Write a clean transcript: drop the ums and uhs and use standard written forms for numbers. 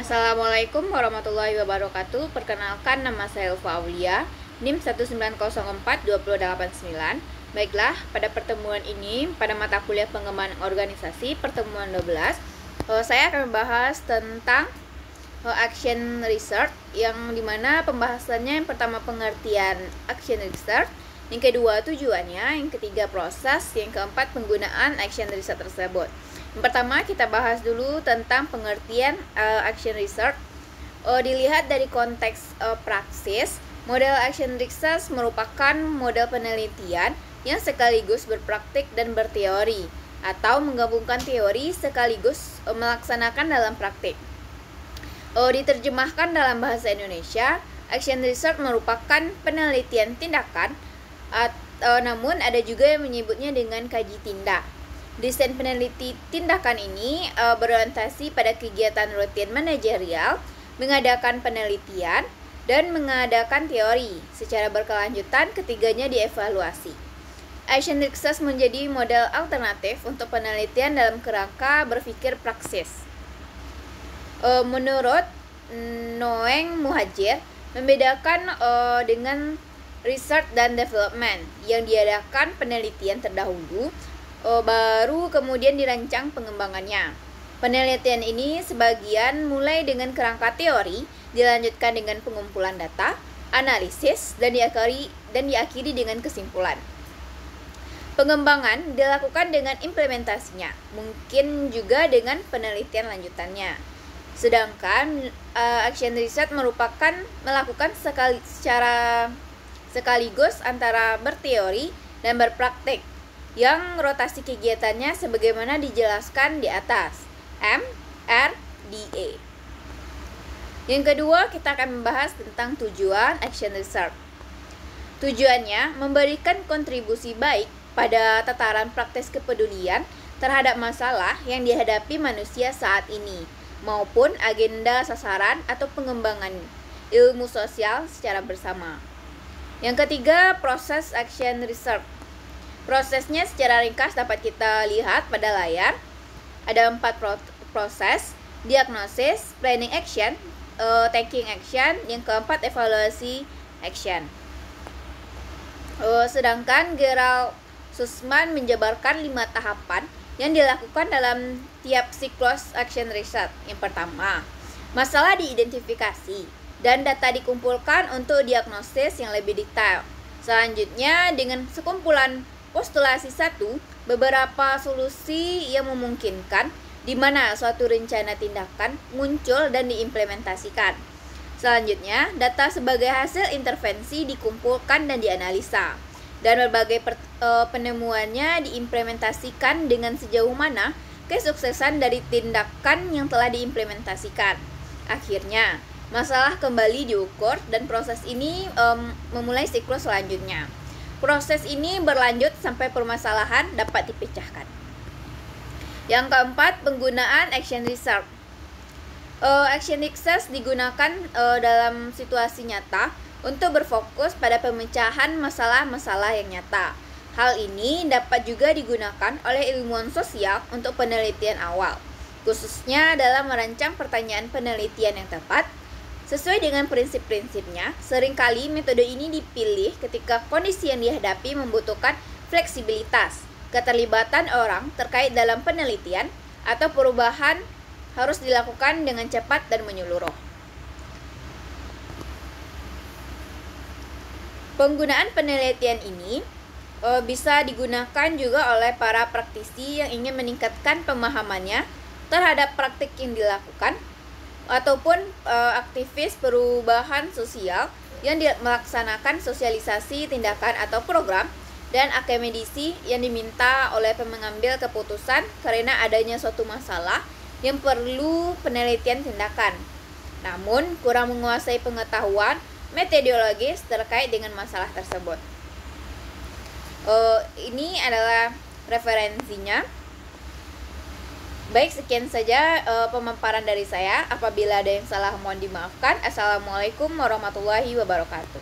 Assalamualaikum warahmatullahi wabarakatuh. Perkenalkan, nama saya Ulfa Aulia, NIM 190420089. Baiklah, pada pertemuan ini pada mata kuliah pengembangan organisasi pertemuan 12, saya akan membahas tentang action research, yang dimana pembahasannya yang pertama pengertian action research, yang kedua tujuannya, yang ketiga proses, yang keempat penggunaan action research tersebut. Yang pertama kita bahas dulu tentang pengertian action research. Dilihat dari konteks praksis, model action research merupakan model penelitian yang sekaligus berpraktik dan berteori, atau menggabungkan teori sekaligus melaksanakan dalam praktik. Diterjemahkan dalam bahasa Indonesia, action research merupakan penelitian tindakan, namun ada juga yang menyebutnya dengan kaji tindak. Desain peneliti tindakan ini berorientasi pada kegiatan rutin manajerial, mengadakan penelitian, dan mengadakan teori. Secara berkelanjutan, ketiganya dievaluasi. Action research menjadi model alternatif untuk penelitian dalam kerangka berpikir praksis. Menurut Noeng Muhajir, membedakan dengan research dan development, yang diadakan penelitian terdahulu, baru kemudian dirancang pengembangannya. Penelitian ini sebagian mulai dengan kerangka teori, dilanjutkan dengan pengumpulan data, analisis, dan diakhiri dengan kesimpulan. Pengembangan dilakukan dengan implementasinya, mungkin juga dengan penelitian lanjutannya. Sedangkan action research merupakan melakukan secara sekaligus antara berteori dan berpraktik, yang rotasi kegiatannya sebagaimana dijelaskan di atas, MRDA. Yang kedua, kita akan membahas tentang tujuan action research. Tujuannya memberikan kontribusi baik pada tataran praktis kepedulian terhadap masalah yang dihadapi manusia saat ini, maupun agenda sasaran atau pengembangan ilmu sosial secara bersama. Yang ketiga, proses action research. Prosesnya secara ringkas dapat kita lihat pada layar. Ada 4 proses: diagnosis, planning action, taking action, yang keempat evaluasi action. Sedangkan Gerald Sussman menjabarkan 5 tahapan yang dilakukan dalam tiap siklus action research. Yang pertama, masalah diidentifikasi dan data dikumpulkan untuk diagnosis yang lebih detail. Selanjutnya, dengan sekumpulan postulasi 1, beberapa solusi yang memungkinkan di mana suatu rencana tindakan muncul dan diimplementasikan. Selanjutnya, data sebagai hasil intervensi dikumpulkan dan dianalisa, dan berbagai penemuannya diimplementasikan dengan sejauh mana kesuksesan dari tindakan yang telah diimplementasikan. Akhirnya, masalah kembali diukur, dan proses ini memulai siklus selanjutnya. Proses ini berlanjut sampai permasalahan dapat dipecahkan. Yang keempat, penggunaan action research. Action research digunakan dalam situasi nyata untuk berfokus pada pemecahan masalah-masalah yang nyata. Hal ini dapat juga digunakan oleh ilmuwan sosial untuk penelitian awal, khususnya dalam merancang pertanyaan penelitian yang tepat. Sesuai dengan prinsip-prinsipnya, seringkali metode ini dipilih ketika kondisi yang dihadapi membutuhkan fleksibilitas, keterlibatan orang terkait dalam penelitian, atau perubahan harus dilakukan dengan cepat dan menyeluruh. Penggunaan penelitian ini bisa digunakan juga oleh para praktisi yang ingin meningkatkan pemahamannya terhadap praktik yang dilakukan, ataupun aktivis perubahan sosial yang melaksanakan sosialisasi tindakan atau program, dan akademisi yang diminta oleh pengambil keputusan karena adanya suatu masalah yang perlu penelitian tindakan, namun kurang menguasai pengetahuan metodologis terkait dengan masalah tersebut. Ini adalah referensinya. Baik, sekian saja pemaparan dari saya. Apabila ada yang salah, mohon dimaafkan. Assalamualaikum warahmatullahi wabarakatuh.